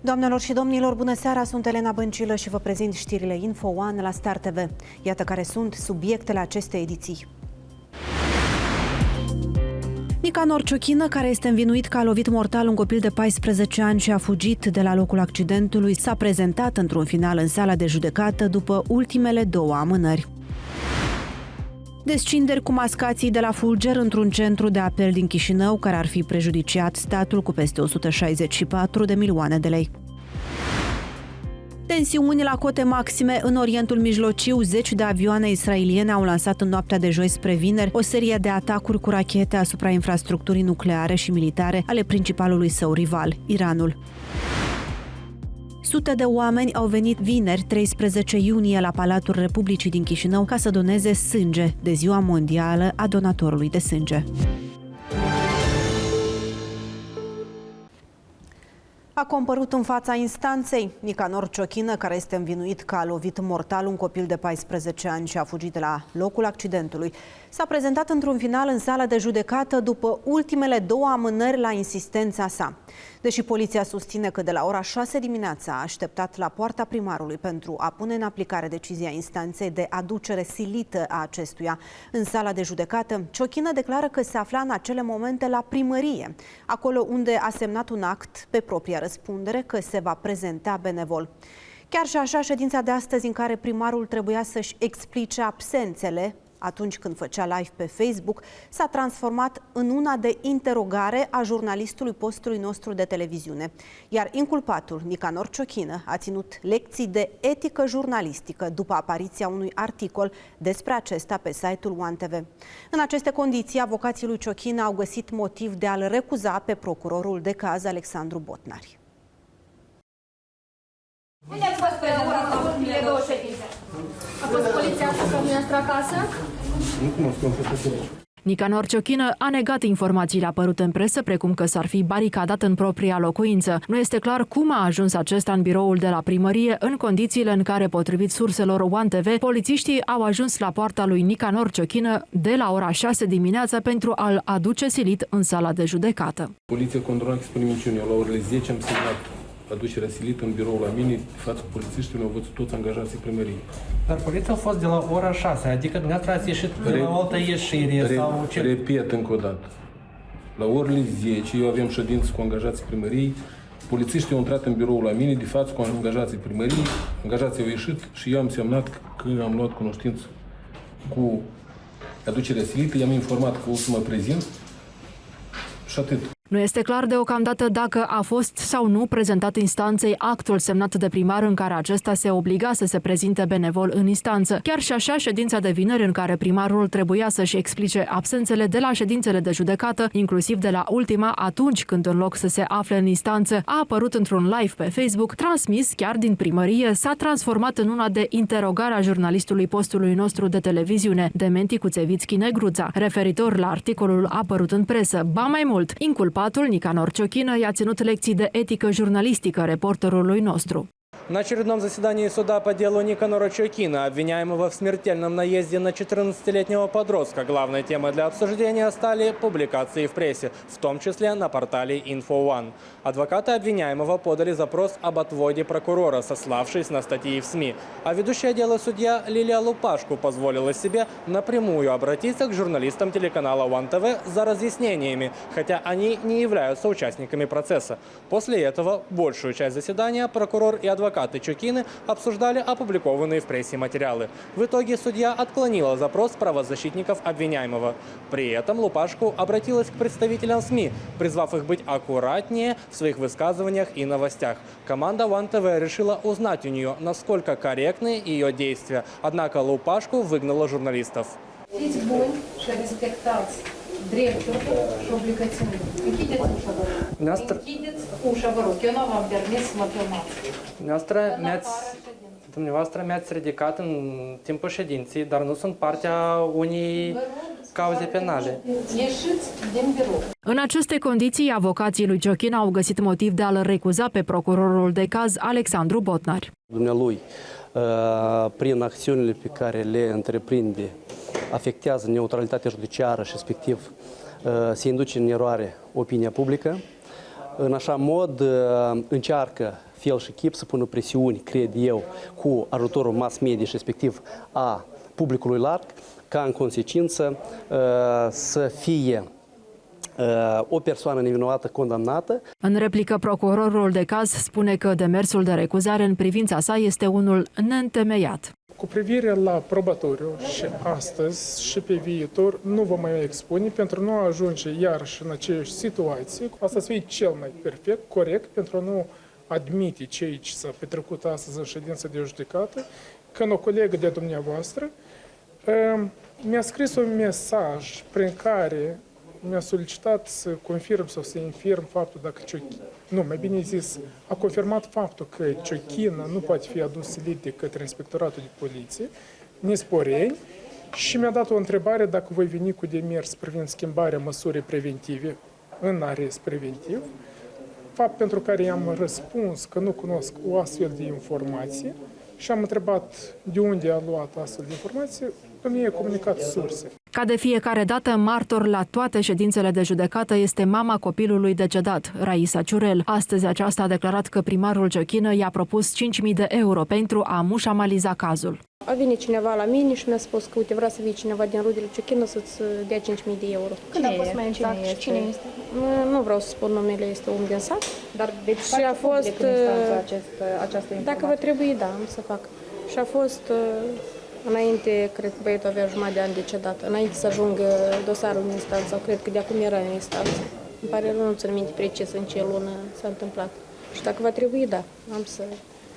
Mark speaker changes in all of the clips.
Speaker 1: Doamnelor și domnilor, bună seara, sunt Elena Băncilă și vă prezint știrile Info One la Star TV. Iată care sunt subiectele acestei ediții. Nicanor Ciochină, care este învinuit că a lovit mortal un copil de 14 ani și a fugit de la locul accidentului, s-a prezentat într-un final în sala de judecată după ultimele 2 amânări. Descinderi cu mascații de la fulger într-un centru de apel din Chișinău, care ar fi prejudiciat statul cu peste 164 de milioane de lei. Tensiuni la cote maxime în Orientul Mijlociu. 10 de avioane israeliene au lansat în noaptea de joi spre vineri o serie de atacuri cu rachete asupra infrastructurii nucleare și militare ale principalului său rival, Iranul. Sute de oameni au venit vineri, 13 iunie, la Palatul Republicii din Chișinău ca să doneze sânge de Ziua Mondială a Donatorului de Sânge. A compărut în fața instanței. Nicanor Ciochină, care este învinuit că a lovit mortal un copil de 14 ani și a fugit de la locul accidentului, s-a prezentat într-un final în sala de judecată după ultimele 2 amânări la insistența sa. Deși poliția susține că de la ora 6 dimineața a așteptat la poarta primarului pentru a pune în aplicare decizia instanței de aducere silită a acestuia în sala de judecată, Ciochină declară că se afla în acele momente la primărie, acolo unde a semnat un act pe propria răspundere că se va prezenta benevol. Chiar și așa, ședința de astăzi, în care primarul trebuia să-și explice absențele atunci când făcea live pe Facebook, s-a transformat în una de interogare a jurnalistului postului nostru de televiziune. Iar inculpatul, Nicanor Ciochină, a ținut lecții de etică jurnalistică după apariția unui articol despre acesta pe site-ul One TV. În aceste condiții, avocații lui Ciochină au găsit motiv de a-l recuza pe procurorul de caz, Alexandru Botnari.
Speaker 2: Unde ați fost prezentat la ultimele 2 ședințe? A fost poliția asupra dumneavoastră acasă?
Speaker 3: Nu cunosc, am fost aici.
Speaker 4: Nicanor Ciochină a negat informațiile apărute în presă, precum că s-ar fi baricadat în propria locuință. Nu este clar cum a ajuns acesta în biroul de la primărie, în condițiile în care, potrivit surselor One TV, polițiștii au ajuns la poarta lui Nicanor Ciochină de la ora 6 dimineața pentru a-l aduce silit în sala de judecată.
Speaker 3: Poliția controla spune minciuni. Eu la orele 10 am semnat aducerea silită în birou la mine, față cu polițiștii, mi-au văzut toți angajații primăriei.
Speaker 5: Dar poliția a fost de la ora 6, adică dumneavoastră ați ieșit de la o altă ieșire sau ce?
Speaker 3: Repet încă o dată. La orele 10 eu aveam ședință cu angajații primăriei, polițiștii au intrat în birou la mine, de față cu angajații primăriei, angajații au ieșit și eu am semnat că am luat cunoștință cu aducerea silită, i-am informat că o să mă prezint și atât.
Speaker 4: Nu este clar deocamdată dacă a fost sau nu prezentat instanței actul semnat de primar în care acesta se obliga să se prezinte benevol în instanță. Chiar și așa, ședința de vineri în care primarul trebuia să-și explice absențele de la ședințele de judecată, inclusiv de la ultima, atunci când în loc să se afle în instanță, a apărut într-un live pe Facebook, transmis chiar din primărie, s-a transformat în una de interogare a jurnalistului postului nostru de televiziune, Dementi Cuțevitski-Negruța, referitor la articolul apărut în presă. Ba mai mult, inculpatul Nicanor Ciochină i-a ținut lecții de etică jurnalistică reporterului nostru.
Speaker 5: На очередном заседании суда по делу Никанора Ciochină, обвиняемого в смертельном наезде на 14-летнего подростка, главной темой для обсуждения стали публикации в прессе, в том числе на портале InfoOne. Адвокаты обвиняемого подали запрос об отводе прокурора, сославшись на статьи в СМИ. А ведущая дело судья Лилия Лупашку позволила себе напрямую обратиться к журналистам телеканала One TV за разъяснениями, хотя они не являются участниками процесса. После этого большую часть заседания прокурор и адвокаты Ciochină обсуждали опубликованные в прессе материалы. В итоге судья отклонила запрос правозащитников обвиняемого. При этом Лупашку обратилась к представителям СМИ, призвав их быть аккуратнее в своих высказываниях и новостях. Команда One TV решила узнать у нее, насколько корректны ее действия, однако Лупашку выгнала журналистов.
Speaker 2: Fiți buni și respectați dreptul și obligațiunile. Închideți ușa, vă rog. Închideți ușa, vă rog. Eu nu v-am permis să mă filmați.
Speaker 5: Dumneavoastră mi-ați ridicat în timpul ședinței, dar nu sunt partea unei cauze penale.
Speaker 2: Ieșiți din birou.
Speaker 4: În aceste condiții, avocații lui Ciochină au găsit motiv de a-l recuza pe procurorul de caz, Alexandru Botnari.
Speaker 6: Dumnealui, prin acțiunile pe care le întreprinde, afectează neutralitatea judiciară și respectiv se induce în eroare opinia publică. În așa mod încearcă fel și chip să pună presiuni, cred eu, cu ajutorul mass media și respectiv a publicului larg, ca în consecință să fie o persoană nevinovată condamnată.
Speaker 4: În replică, procurorul de caz spune că demersul de recuzare în privința sa este unul neîntemeiat.
Speaker 7: Cu privire la probatoriu și astăzi și pe viitor nu vom mai expune pentru a nu ajunge iarăși în aceeași situație. Asta să fie cel mai perfect, corect, pentru a nu admite ceea ce s-a petrecut astăzi în ședință de judecată, când o colegă de dumneavoastră mi-a scris un mesaj prin care mi-a solicitat să confirm sau să infirm faptul dacă mai bine zis, a confirmat faptul că Ciochină nu poate fi adus silit de către Inspectoratul de Poliție, Nisporeni, și mi-a dat o întrebare dacă voi veni cu demers privind schimbarea măsurii preventive în arest preventiv, fapt pentru care i-am răspuns că nu cunosc o astfel de informație și am întrebat de unde a luat astfel de informație, îmi i-a comunicat surse.
Speaker 4: Ca de fiecare dată, martor la toate ședințele de judecată este mama copilului decedat, Raisa Ciurel. Astăzi aceasta a declarat că primarul Ciochină i-a propus 5.000 de euro pentru a mușamaliza cazul.
Speaker 8: A venit cineva la mine și mi-a spus că, uite, vrea să vii cineva din rudele Ciochină să-ți dea 5.000 de euro. Când a fost mai exact și cine este? Nu vreau să spun numele, este om din sat.
Speaker 2: Dar deci
Speaker 8: și a fost
Speaker 2: această informație.
Speaker 8: Dacă va trebui, da, am să fac. Și a fost înainte, cred că băietul avea jumătate de an decedat, înainte să ajungă dosarul în instanță, sau cred că de acum era în instanță. Îmi pare rău, nu țin minte precis în ce lună s-a întâmplat. Și dacă va trebui, da, am să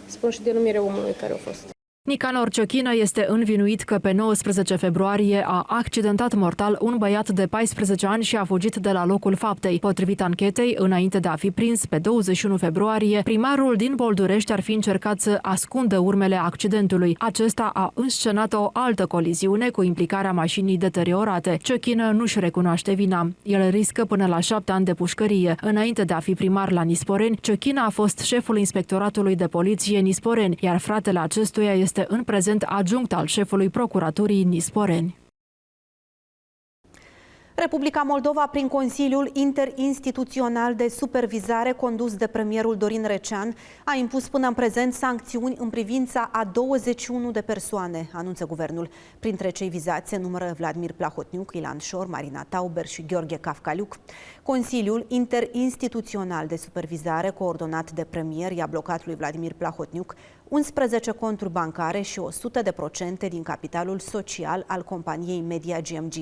Speaker 8: spun și denumirea omului care a fost.
Speaker 4: Nicanor Ciochină este învinuit că pe 19 februarie a accidentat mortal un băiat de 14 ani și a fugit de la locul faptei. Potrivit anchetei, înainte de a fi prins pe 21 februarie, primarul din Boldurești ar fi încercat să ascundă urmele accidentului. Acesta a înscenat o altă coliziune cu implicarea mașinii deteriorate. Ciochină nu-și recunoaște vina. El riscă până la 7 ani de pușcărie. Înainte de a fi primar la Nisporeni, Ciochină a fost șeful Inspectoratului de Poliție Nisporeni, iar fratele acestuia este în prezent adjunct al șefului Procuraturii Nisporeni.
Speaker 1: Republica Moldova, prin Consiliul Interinstituțional de Supervizare condus de premierul Dorin Recean, a impus până în prezent sancțiuni în privința a 21 de persoane, anunță guvernul. Printre cei vizați se numără Vladimir Plahotniuc, Ilan Șor, Marina Tauber și Gheorghe Cafcaliuc. Consiliul Interinstituțional de Supervizare, coordonat de premier, i-a blocat lui Vladimir Plahotniuc 11 conturi bancare și 100% din capitalul social al companiei Media GMG.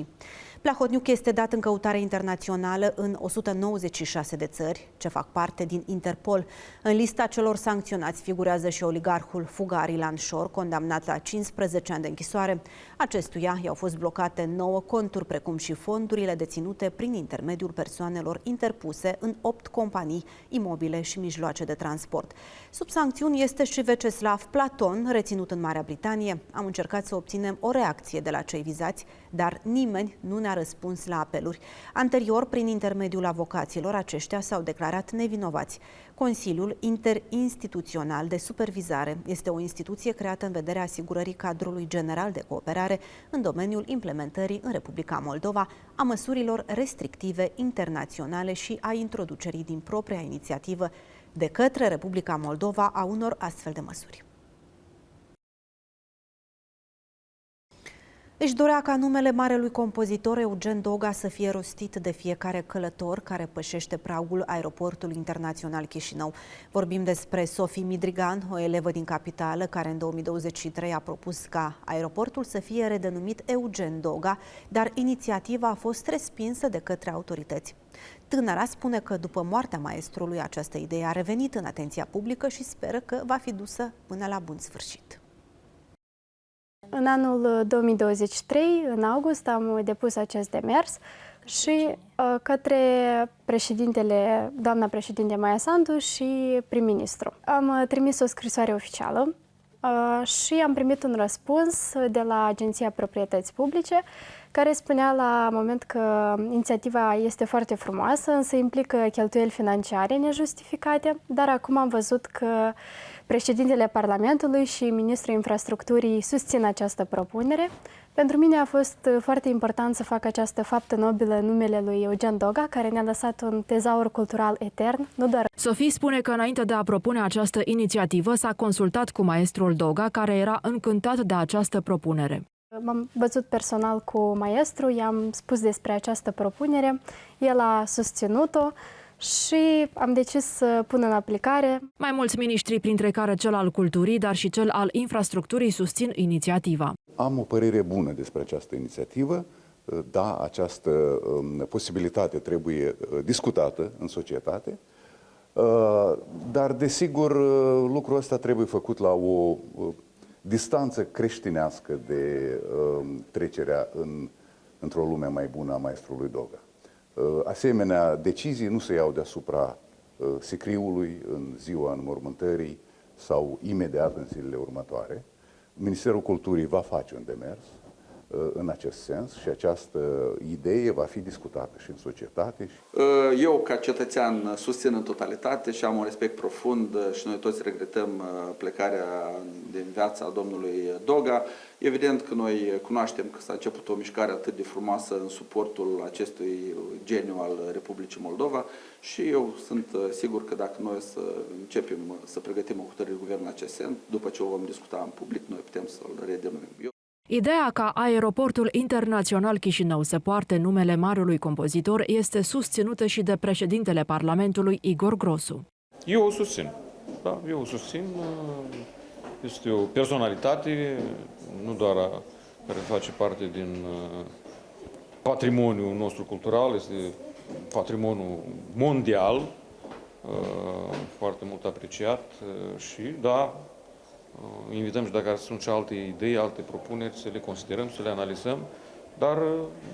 Speaker 1: Plahotniuc este dat în căutare internațională în 196 de țări, ce fac parte din Interpol. În lista celor sancționați figurează și oligarhul fugar Ilan Șor, condamnat la 15 ani de închisoare. Acestuia i-au fost blocate 9 conturi, precum și fondurile deținute prin intermediul persoanelor interpuse în 8 companii, imobile și mijloace de transport. Sub sancțiuni este și Veceslav Platon, reținut în Marea Britanie. Am încercat să obținem o reacție de la cei vizați, dar nimeni nu ne-a răspuns la apeluri. Anterior, prin intermediul avocaților, aceștia s-au declarat nevinovați. Consiliul Interinstituțional de Supervizare este o instituție creată în vederea asigurării cadrului general de cooperare în domeniul implementării în Republica Moldova a măsurilor restrictive internaționale și a introducerii din propria inițiativă de către Republica Moldova a unor astfel de măsuri. Își dorea ca numele marelui compozitor Eugen Doga să fie rostit de fiecare călător care pășește pragul aeroportului internațional Chișinău. Vorbim despre Sofie Midrigan, o elevă din capitală care în 2023 a propus ca aeroportul să fie redenumit Eugen Doga, dar inițiativa a fost respinsă de către autorități. Tânăra spune că după moartea maestrului această idee a revenit în atenția publică și speră că va fi dusă până la bun sfârșit.
Speaker 9: În anul 2023, în august, am depus acest demers și către doamna președinte Maia Sandu și prim-ministru. Am trimis o scrisoare oficială și am primit un răspuns de la Agenția Proprietăți Publice care spunea la moment că inițiativa este foarte frumoasă, însă implică cheltuieli financiare nejustificate, dar acum am văzut că președintele Parlamentului și ministrul infrastructurii susțin această propunere. Pentru mine a fost foarte important să fac această faptă nobilă în numele lui Eugen Doga, care ne-a lăsat un tezaur cultural etern, nu doar.
Speaker 4: Sofie spune că înainte de a propune această inițiativă s-a consultat cu maestrul Doga, care era încântat de această propunere.
Speaker 9: M-am văzut personal cu maestru, i-am spus despre această propunere, el a susținut-o și am decis să pun în aplicare.
Speaker 4: Mai mulți miniștri, printre care cel al culturii, dar și cel al infrastructurii, susțin inițiativa.
Speaker 10: Am o părere bună despre această inițiativă. Da, această posibilitate trebuie discutată în societate, dar, desigur, lucrul ăsta trebuie făcut la o distanță creștinească de trecerea într-o lume mai bună a maestrului Doga. Asemenea decizii nu se iau deasupra sicriului în ziua înmormântării sau imediat în zilele următoare. Ministerul Culturii va face un demers în acest sens și această idee va fi discutată și în societate.
Speaker 11: Eu, ca cetățean, susțin în totalitate și am un respect profund și noi toți regretăm plecarea din viața domnului Doga. Evident că noi cunoaștem că s-a început o mișcare atât de frumoasă în suportul acestui geniu al Republicii Moldova și eu sunt sigur că dacă noi să începem să pregătim o hotărâre de guvern în acest sens, după ce o vom discuta în public, noi putem să-l redenumim.
Speaker 4: Ideea ca aeroportul internațional Chișinău să poarte numele marelui compozitor este susținută și de președintele Parlamentului Igor Grosu.
Speaker 12: Eu o susțin. Da, eu o susțin. Este o personalitate, nu doar care face parte din patrimoniul nostru cultural, este patrimoniul mondial, foarte mult apreciat și, da, invităm și dacă sunt și alte idei, alte propuneri, să le considerăm, să le analizăm, dar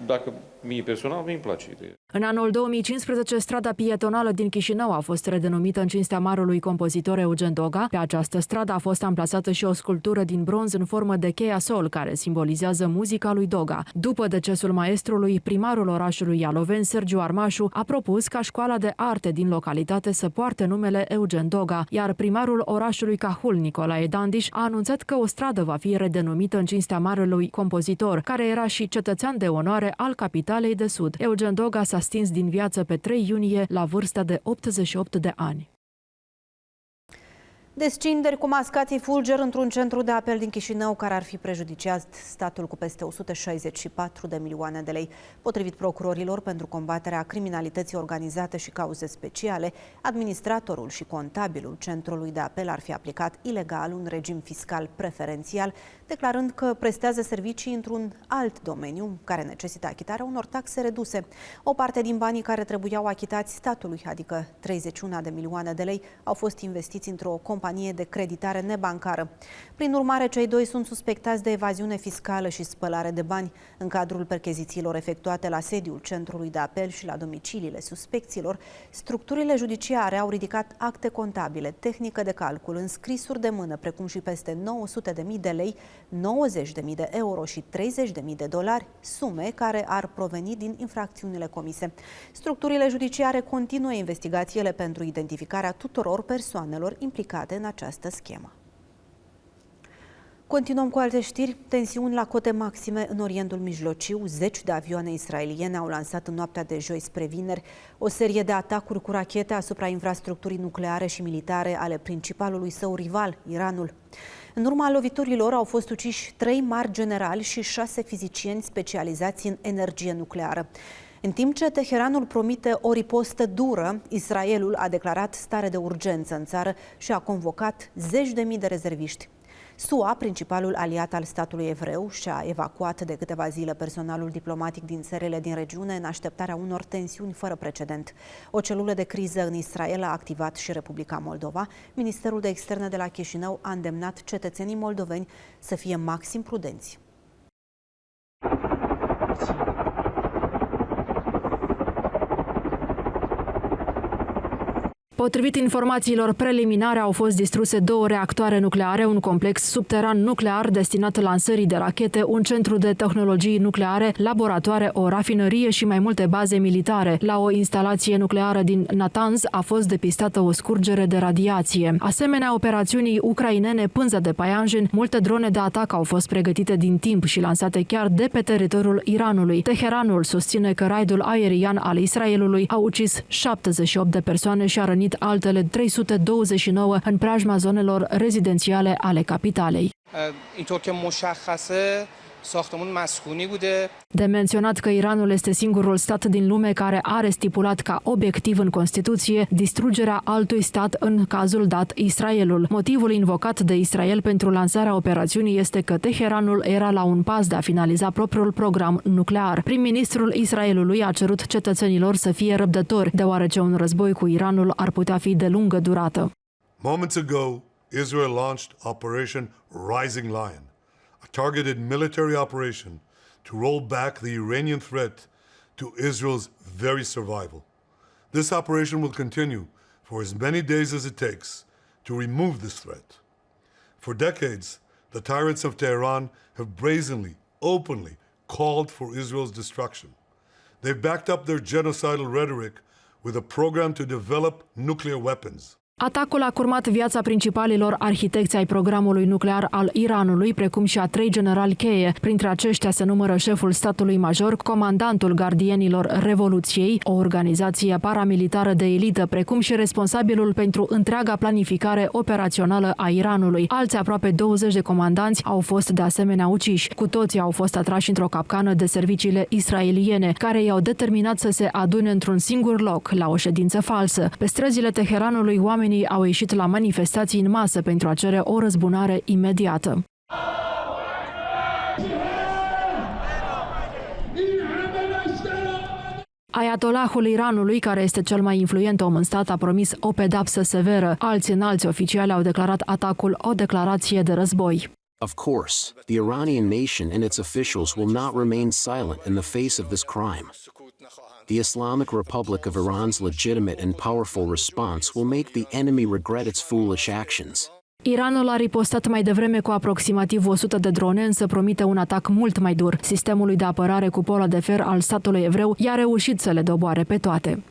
Speaker 12: dacă mie personal, mi-mi place ideea.
Speaker 4: În anul 2015, strada pietonală din Chișinău a fost redenumită în cinstea marelui compozitor Eugen Doga. Pe această stradă a fost amplasată și o sculptură din bronz în formă de cheia sol, care simbolizează muzica lui Doga. După decesul maestrului, primarul orașului Ialoveni, Sergiu Armașu, a propus ca școala de arte din localitate să poarte numele Eugen Doga, iar primarul orașului Cahul, Nicolae Dandiș, a anunțat că o stradă va fi redenumită în cinstea marelui compozitor, care era și cetățean de onoare al capitalei de Sud. Eugen Doga s-a stins din viață pe 3 iunie la vârsta de 88 de ani.
Speaker 1: Descinderi cu mascații fulger într-un centru de apel din Chișinău care ar fi prejudiciat statul cu peste 164 de milioane de lei. Potrivit procurorilor pentru combaterea criminalității organizate și cauze speciale, administratorul și contabilul centrului de apel ar fi aplicat ilegal un regim fiscal preferențial, declarând că prestează servicii într-un alt domeniu care necesită achitarea unor taxe reduse. O parte din banii care trebuiau achitați statului, adică 31 de milioane de lei, au fost investiți într-o companie de creditare nebancară. Prin urmare, cei doi sunt suspectați de evaziune fiscală și spălare de bani. În cadrul perchezițiilor efectuate la sediul centrului de apel și la domiciliile suspecților, structurile judiciare au ridicat acte contabile, tehnică de calcul, înscrisuri de mână, precum și peste 900.000 de lei, 90.000 de euro și 30.000 de dolari, sume care ar proveni din infracțiunile comise. Structurile judiciare continuă investigațiile pentru identificarea tuturor persoanelor implicate în această schemă. Continuăm cu alte știri. Tensiuni la cote maxime în Orientul Mijlociu. Zeci de avioane israeliene au lansat în noaptea de joi spre vineri o serie de atacuri cu rachete asupra infrastructurii nucleare și militare ale principalului său rival, Iranul. În urma loviturilor au fost uciși 3 mari generali și 6 fizicieni specializați în energie nucleară. În timp ce Teheranul promite o ripostă dură, Israelul a declarat stare de urgență în țară și a convocat 10.000 de rezerviști. SUA, principalul aliat al statului evreu, și-a evacuat de câteva zile personalul diplomatic din țările din regiune în așteptarea unor tensiuni fără precedent. O celulă de criză în Israel a activat și Republica Moldova. Ministerul de Externe de la Chișinău a îndemnat cetățenii moldoveni să fie maxim prudenți.
Speaker 4: Potrivit informațiilor preliminare, au fost distruse 2 reactoare nucleare, un complex subteran nuclear destinat lansării de rachete, un centru de tehnologii nucleare, laboratoare, o rafinărie și mai multe baze militare. La o instalație nucleară din Natanz a fost depistată o scurgere de radiație. Asemenea operațiunii ucrainene Pânza de Paianjen, multe drone de atac au fost pregătite din timp și lansate chiar de pe teritoriul Iranului. Teheranul susține că raidul aerian al Israelului a ucis 78 de persoane și a rănit altele 329 în preajma zonelor rezidențiale ale capitalei. De menționat că Iranul este singurul stat din lume care are stipulat ca obiectiv în Constituție distrugerea altui stat, în cazul dat Israelul. Motivul invocat de Israel pentru lansarea operațiunii este că Teheranul era la un pas de a finaliza propriul program nuclear. Prim-ministrul Israelului a cerut cetățenilor să fie răbdători, deoarece un război cu Iranul ar putea fi de lungă durată.
Speaker 13: Moments ago, Israel launched Operation Rising Lion, a targeted military operation to roll back the Iranian threat to Israel's very survival. This operation will continue for as many days as it takes to remove this threat. For decades, the tyrants of Tehran have brazenly, openly called for Israel's destruction. They've backed up their genocidal rhetoric with a program to develop nuclear weapons.
Speaker 4: Atacul a curmat viața principalilor arhitecți ai programului nuclear al Iranului, precum și a 3 generali cheie. Printre aceștia se numără șeful statului major, comandantul Gardienilor Revoluției, o organizație paramilitară de elită, precum și responsabilul pentru întreaga planificare operațională a Iranului. Alți aproape 20 de comandanți au fost de asemenea uciși. Cu toții au fost atrași într-o capcană de serviciile israeliene, care i-au determinat să se adune într-un singur loc, la o ședință falsă. Pe străzile Teheranului, oamenii au ieșit la manifestații în masă pentru a cere o răzbunare imediată. Ayatollahul Iranului, care este cel mai influent om în stat, a promis o pedapsă severă. Alți înalți oficiali au declarat atacul o declarație de război.
Speaker 14: Of course, the Iranian nation and its officials will not remain silent in the face of this crime. The Islamic Republic of Iran's legitimate and powerful response will make the enemy regret its foolish actions.
Speaker 4: Iranul a ripostat mai devreme cu aproximativ 100 de drone, însă promite un atac mult mai dur. Sistemului de apărare cu polă de fer al statului evreu i-a reușit să le doboare pe toate.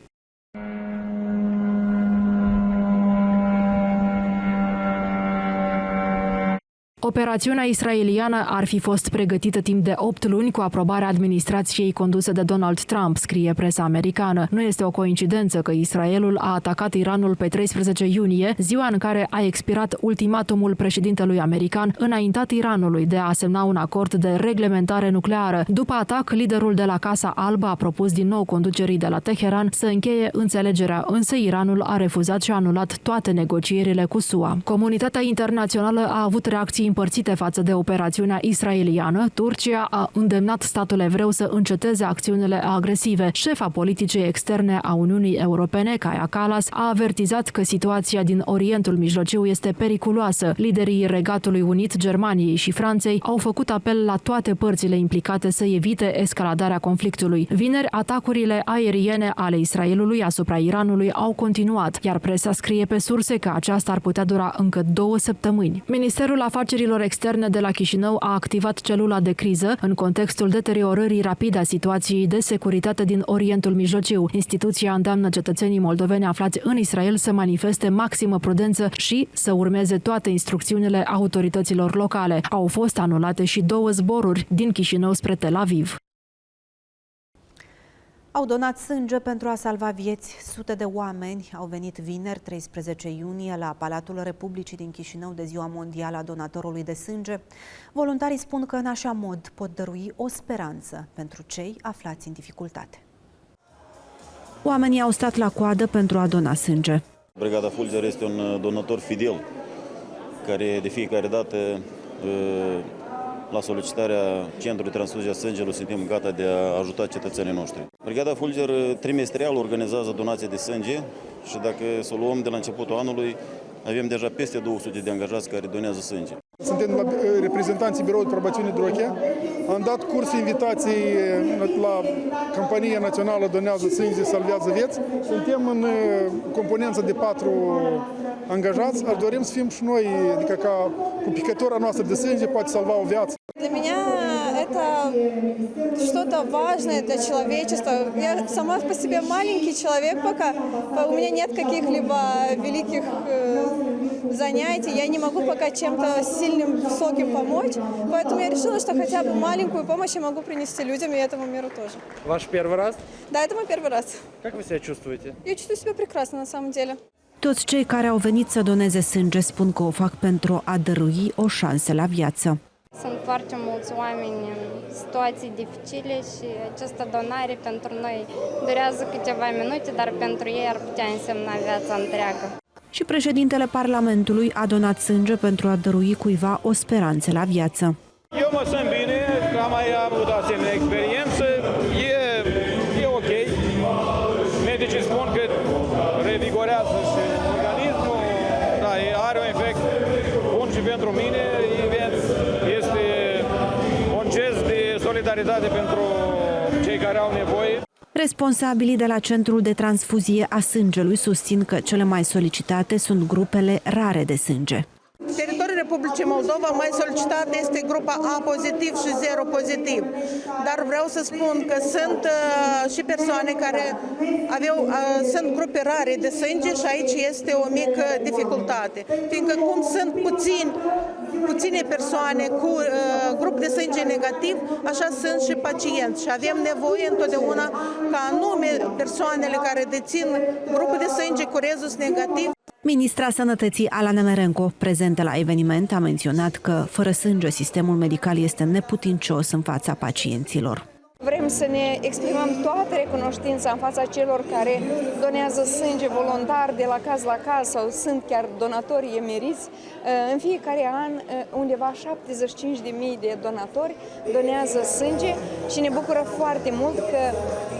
Speaker 4: Operațiunea israeliană ar fi fost pregătită timp de 8 luni cu aprobarea administrației condusă de Donald Trump, scrie presa americană. Nu este o coincidență că Israelul a atacat Iranul pe 13 iunie, ziua în care a expirat ultimatumul președintelui american înaintat Iranului de a semna un acord de reglementare nucleară. După atac, liderul de la Casa Albă a propus din nou conducerii de la Teheran să încheie înțelegerea, însă Iranul a refuzat și a anulat toate negocierile cu SUA. Comunitatea internațională a avut reacții împărțite față de operațiunea israeliană. Turcia a îndemnat statul evreu să înceteze acțiunile agresive. Șefa politicii externe a Uniunii Europene, Kaja Kallas, a avertizat că situația din Orientul Mijlociu este periculoasă. Liderii Regatului Unit, Germaniei și Franței au făcut apel la toate părțile implicate să evite escaladarea conflictului. Vineri, atacurile aeriene ale Israelului asupra Iranului au continuat, iar presa scrie pe surse că aceasta ar putea dura încă 2 săptămâni. Ministerul Afacerilor Externe de la Chișinău a activat celula de criză în contextul deteriorării rapide a situației de securitate din Orientul Mijlociu. Instituția îndeamnă cetățenii moldoveni aflați în Israel să manifeste maximă prudență și să urmeze toate instrucțiunile autorităților locale. Au fost anulate și 2 zboruri din Chișinău spre Tel Aviv.
Speaker 1: Au donat sânge pentru a salva vieți. Sute de oameni au venit vineri, 13 iunie, la Palatul Republicii din Chișinău de Ziua Mondială a Donatorului de Sânge. Voluntarii spun că în așa mod pot dărui o speranță pentru cei aflați în dificultate. Oamenii au stat la coadă pentru a dona sânge.
Speaker 15: Brigada Fulger este un donator fidel, care de fiecare dată, la solicitarea Centrului de Transfuzie a Sângelui, suntem gata de a ajuta cetățenii noștri. Brigada Fulger trimestrial organizează donații de sânge și dacă să o luăm de la începutul anului, avem deja peste 200 de angajați care donează sânge.
Speaker 16: Suntem reprezentanții Biroului de Probațiune Drochea
Speaker 7: Am dat curs invitații la Compania Națională Donează Sânge, Salvează Vieți. Suntem în componență de 4 angajați. Ar dorim să fim și noi, adică ca cu picătura noastră de sânge poate salva o viață.
Speaker 16: Для меня это что-то важное для человечества. Я сама по себе маленький человек пока, у меня нет каких-либо великих занятий, я не могу пока чем-то сильным, высоким помочь, поэтому я решила, что хотя бы маленькую помощь я могу принести людям и этому миру тоже.
Speaker 5: Ваш первый раз?
Speaker 16: Да, это мой первый раз.
Speaker 5: Как вы себя чувствуете?
Speaker 16: Я чувствую себя прекрасно на самом деле.
Speaker 1: Toți cei care au venit să doneze sânge spun că o fac pentru a dărui o șansă la viață.
Speaker 8: Sunt foarte mulți oameni în situații dificile și această donare pentru noi durează câteva minute, dar pentru ei ar putea însemna viața întreagă.
Speaker 1: Și președintele Parlamentului a donat sânge pentru a dărui cuiva o speranță la viață.
Speaker 17: Eu mă simt bine, că am mai avut asemenea experiență, e ok. Medicii spun că revigorează și organismul, da, are un efect bun și pentru mine. Este un gest de solidaritate pentru cei care au nevoie.
Speaker 1: Responsabilii de la Centrul de Transfuzie a Sângelui susțin că cele mai solicitate sunt grupele rare de sânge.
Speaker 18: În teritoriul Republicii Moldova mai solicitat este grupa A pozitiv și 0 pozitiv. Dar vreau să spun că sunt și persoane care sunt grupe rare de sânge și aici este o mică dificultate. Fiindcă cum sunt puține persoane cu grup de sânge negativ, așa sunt și pacienți. Și avem nevoie întotdeauna ca anume persoanele care dețin grupul de sânge cu rezus negativ.
Speaker 1: Ministra Sănătății Alana Merenco, prezentă la eveniment, a menționat că fără sânge sistemul medical este neputincios în fața pacienților.
Speaker 16: Vrem să ne exprimăm toată recunoștința în fața celor care donează sânge voluntar de la caz la caz sau sunt chiar donatori emeriți. În fiecare an, undeva 75.000 de donatori donează sânge și ne bucură foarte mult că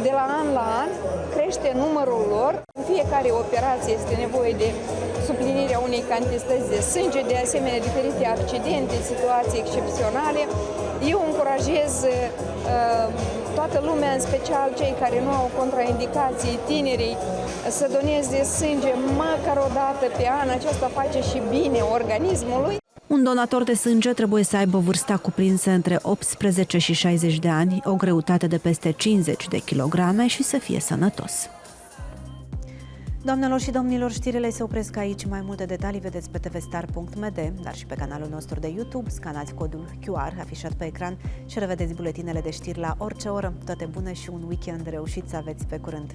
Speaker 16: de la an la an crește numărul lor. În fiecare operație este nevoie de suplinirea unei cantități de sânge, de asemenea diferite accidente, situații excepționale. Eu încurajez toată lumea, în special cei care nu au contraindicații, tinerii, să doneze sânge măcar o dată pe an. Aceasta face și bine organismului.
Speaker 1: Un donator de sânge trebuie să aibă vârsta cuprinsă între 18 și 60 de ani, o greutate de peste 50 de kilograme și să fie sănătos. Doamnelor și domnilor, știrile se opresc aici. Mai multe detalii vedeți pe tvstar.md, dar și pe canalul nostru de YouTube. Scanați codul QR afișat pe ecran și revedeți buletinele de știri la orice oră. Toate bune și un weekend reușit să aveți. Pe curând!